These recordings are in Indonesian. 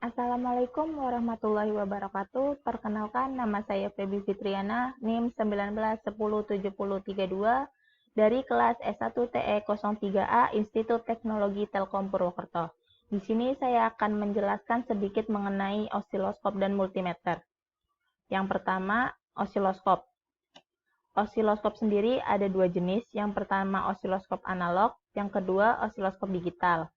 Assalamualaikum warahmatullahi wabarakatuh. Perkenalkan, nama saya Febi Fitriana, NIM 19107032 dari kelas S1 TE 03A Institut Teknologi Telkom Purwokerto. Di sini saya akan menjelaskan sedikit mengenai osiloskop dan multimeter. Yang pertama, osiloskop. Osiloskop sendiri ada dua jenis. Yang pertama osiloskop analog, yang kedua osiloskop digital.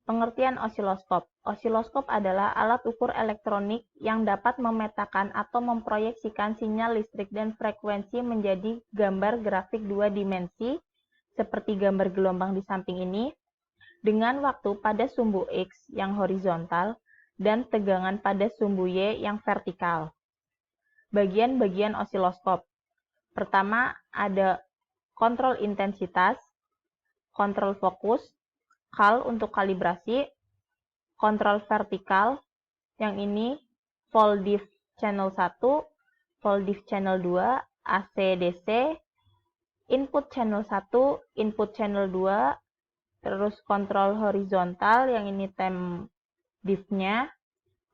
Pengertian osiloskop. Osiloskop adalah alat ukur elektronik yang dapat memetakan atau memproyeksikan sinyal listrik dan frekuensi menjadi gambar grafik dua dimensi, seperti gambar gelombang di samping ini, dengan waktu pada sumbu X yang horizontal dan tegangan pada sumbu Y yang vertikal. Bagian-bagian osiloskop. Pertama, ada kontrol intensitas, kontrol fokus, kal untuk kalibrasi, kontrol vertikal, yang ini volt diff channel 1, volt diff channel 2, AC DC, input channel 1, input channel 2, terus kontrol horizontal, yang ini temp diff-nya,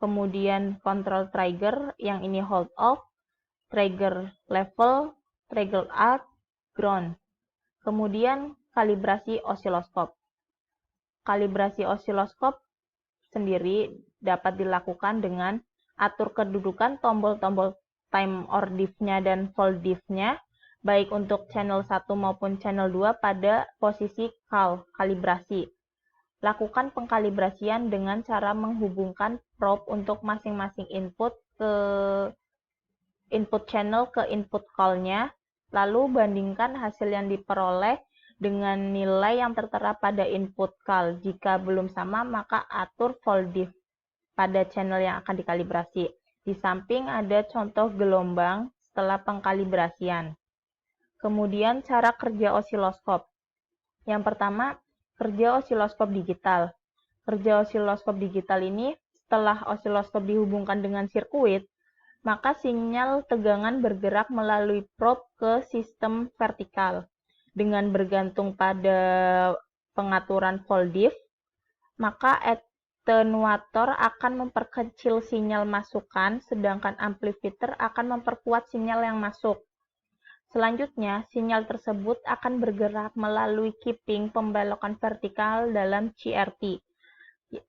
kemudian kontrol trigger, yang ini hold off, trigger level, trigger alt, ground. Kemudian kalibrasi osiloskop. Kalibrasi osiloskop sendiri dapat dilakukan dengan atur kedudukan tombol-tombol time or diff-nya dan volt diff-nya, baik untuk channel 1 maupun channel 2 pada posisi kalibrasi. Lakukan pengkalibrasian dengan cara menghubungkan probe untuk masing-masing input ke input channel ke input call-nya, lalu bandingkan hasil yang diperoleh dengan nilai yang tertera pada input call. Jika belum sama, maka atur volt diff pada channel yang akan dikalibrasi. Di samping ada contoh gelombang setelah pengkalibrasian. Kemudian cara kerja osiloskop. Yang pertama, kerja osiloskop digital. Kerja osiloskop digital ini, setelah osiloskop dihubungkan dengan sirkuit, maka sinyal tegangan bergerak melalui probe ke sistem vertikal. Dengan bergantung pada pengaturan volt diff, maka attenuator akan memperkecil sinyal masukan, sedangkan amplifier akan memperkuat sinyal yang masuk. Selanjutnya, sinyal tersebut akan bergerak melalui keeping pembelokan vertikal dalam CRT.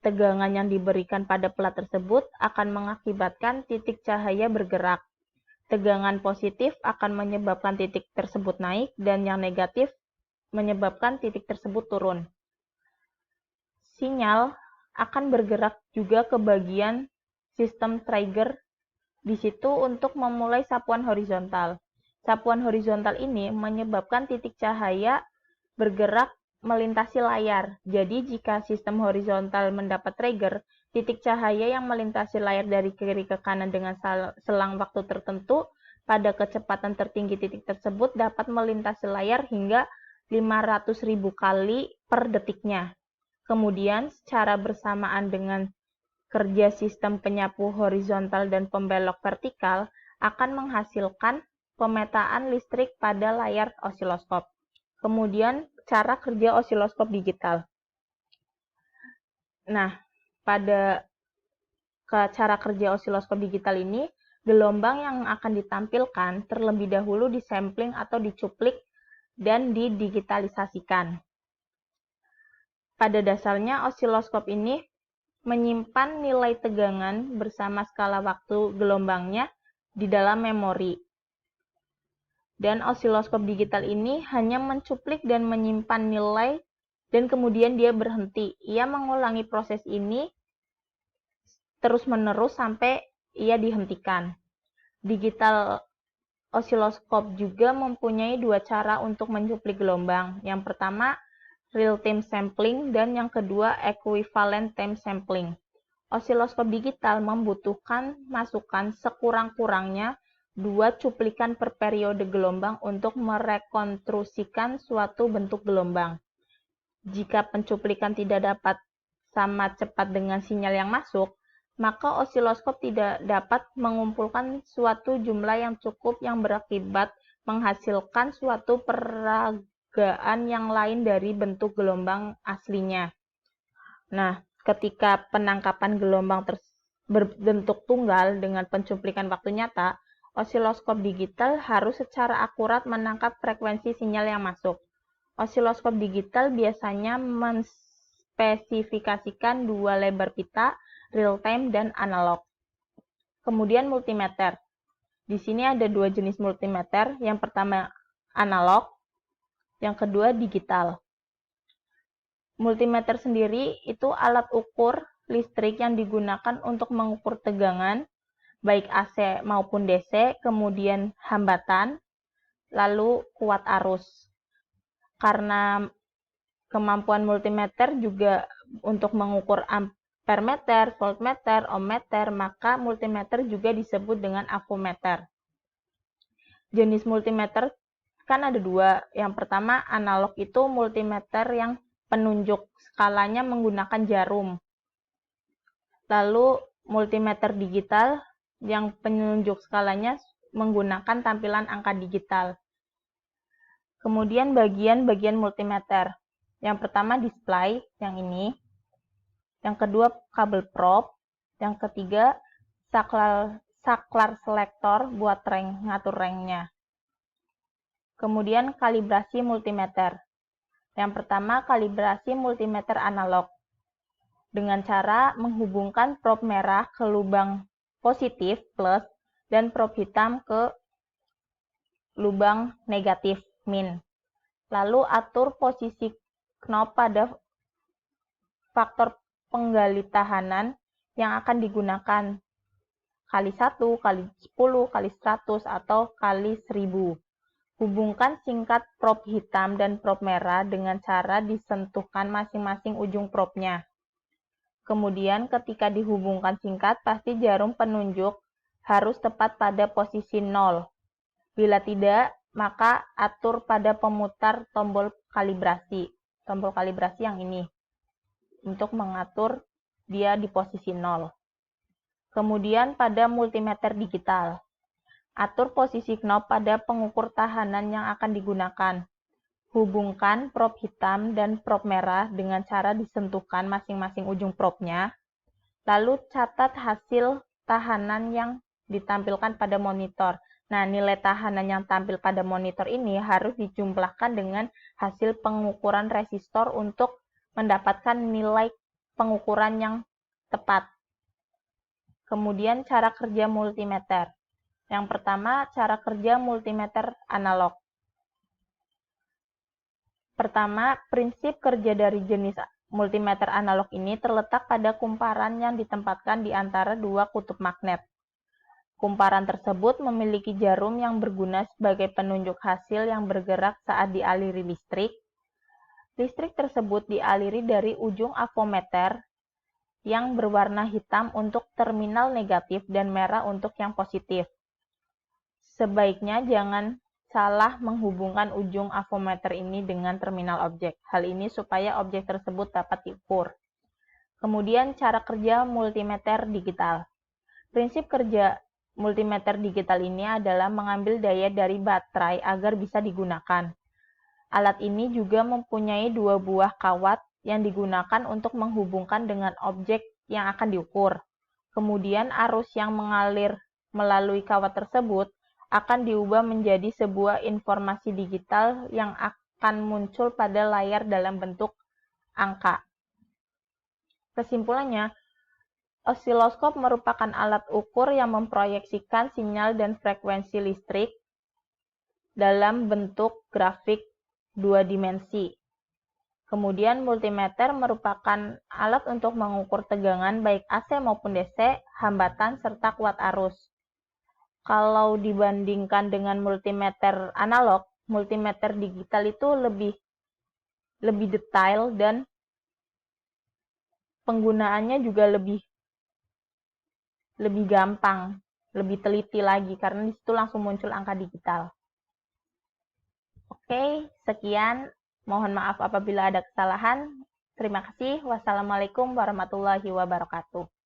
Tegangan yang diberikan pada plat tersebut akan mengakibatkan titik cahaya bergerak. Tegangan positif akan menyebabkan titik tersebut naik, dan yang negatif menyebabkan titik tersebut turun. Sinyal akan bergerak juga ke bagian sistem trigger di situ untuk memulai sapuan horizontal. Sapuan horizontal ini menyebabkan titik cahaya bergerak melintasi layar. Jadi jika sistem horizontal mendapat trigger, titik cahaya yang melintasi layar dari kiri ke kanan dengan selang waktu tertentu pada kecepatan tertinggi titik tersebut dapat melintasi layar hingga 500.000 kali per detiknya. Kemudian secara bersamaan dengan kerja sistem penyapu horizontal dan pembelok vertikal akan menghasilkan pemetaan listrik pada layar osiloskop. Kemudian cara kerja osiloskop digital. Nah, pada cara kerja osiloskop digital ini, gelombang yang akan ditampilkan terlebih dahulu disampling atau dicuplik dan didigitalisasikan. Pada dasarnya, osiloskop ini menyimpan nilai tegangan bersama skala waktu gelombangnya di dalam memori. Dan osiloskop digital ini hanya mencuplik dan menyimpan nilai dan kemudian dia berhenti. Ia mengulangi proses ini terus-menerus sampai ia dihentikan. Digital osiloskop juga mempunyai dua cara untuk mencuplik gelombang. Yang pertama, real-time sampling, dan yang kedua, equivalent time sampling. Osiloskop digital membutuhkan masukan sekurang-kurangnya 2 cuplikan per periode gelombang untuk merekonstruksikan suatu bentuk gelombang. Jika pencuplikan tidak dapat sama cepat dengan sinyal yang masuk, maka osiloskop tidak dapat mengumpulkan suatu jumlah yang cukup yang berakibat menghasilkan suatu peragaan yang lain dari bentuk gelombang aslinya. Nah, ketika penangkapan gelombang berbentuk tunggal dengan pencuplikan waktu nyata, osiloskop digital harus secara akurat menangkap frekuensi sinyal yang masuk. Osiloskop digital biasanya menspesifikasikan dua lebar pita, real-time dan analog. Kemudian multimeter. Di sini ada dua jenis multimeter. Yang pertama analog, yang kedua digital. Multimeter sendiri itu alat ukur listrik yang digunakan untuk mengukur tegangan, baik AC maupun DC, kemudian hambatan, lalu kuat arus. Karena kemampuan multimeter juga untuk mengukur ampermeter, voltmeter, ohmmeter, maka multimeter juga disebut dengan avometer. Jenis multimeter kan ada dua. Yang pertama analog itu multimeter yang penunjuk skalanya menggunakan jarum. Lalu multimeter digital yang penunjuk skalanya menggunakan tampilan angka digital. Kemudian bagian-bagian multimeter. Yang pertama display, yang ini. Yang kedua kabel probe. Yang ketiga saklar selektor buat ngatur rangnya. Kemudian kalibrasi multimeter. Yang pertama, kalibrasi multimeter analog. Dengan cara menghubungkan probe merah ke lubang positif, plus, dan probe hitam ke lubang negatif, min. Lalu atur posisi knob pada faktor penggali tahanan yang akan digunakan. Kali 1, kali 10, kali 100, atau kali 1000. Hubungkan singkat probe hitam dan probe merah dengan cara disentuhkan masing-masing ujung probe-nya. Kemudian ketika dihubungkan singkat, pasti jarum penunjuk harus tepat pada posisi 0. Bila tidak, maka atur pada pemutar tombol kalibrasi. Tombol kalibrasi yang ini. Untuk mengatur dia di posisi 0. Kemudian pada multimeter digital. Atur posisi knob pada pengukur tahanan yang akan digunakan. Hubungkan probe hitam dan probe merah dengan cara disentuhkan masing-masing ujung probe-nya. Lalu catat hasil tahanan yang ditampilkan pada monitor. Nah, nilai tahanan yang tampil pada monitor ini harus dijumlahkan dengan hasil pengukuran resistor untuk mendapatkan nilai pengukuran yang tepat. Kemudian cara kerja multimeter. Yang pertama, cara kerja multimeter analog. Pertama, prinsip kerja dari jenis multimeter analog ini terletak pada kumparan yang ditempatkan di antara dua kutub magnet. Kumparan tersebut memiliki jarum yang berguna sebagai penunjuk hasil yang bergerak saat dialiri listrik. Listrik tersebut dialiri dari ujung avometer yang berwarna hitam untuk terminal negatif dan merah untuk yang positif. Sebaiknya jangan salah menghubungkan ujung avometer ini dengan terminal objek. Hal ini supaya objek tersebut dapat diukur. Kemudian cara kerja multimeter digital. Prinsip kerja multimeter digital ini adalah mengambil daya dari baterai agar bisa digunakan. Alat ini juga mempunyai dua buah kawat yang digunakan untuk menghubungkan dengan objek yang akan diukur. Kemudian arus yang mengalir melalui kawat tersebut akan diubah menjadi sebuah informasi digital yang akan muncul pada layar dalam bentuk angka. Kesimpulannya, osiloskop merupakan alat ukur yang memproyeksikan sinyal dan frekuensi listrik dalam bentuk grafik dua dimensi. Kemudian multimeter merupakan alat untuk mengukur tegangan baik AC maupun DC, hambatan, serta kuat arus. Kalau dibandingkan dengan multimeter analog, multimeter digital itu lebih detail dan penggunaannya juga lebih gampang, lebih teliti lagi karena di situ langsung muncul angka digital. Oke, sekian. Mohon maaf apabila ada kesalahan. Terima kasih. Wassalamualaikum warahmatullahi wabarakatuh.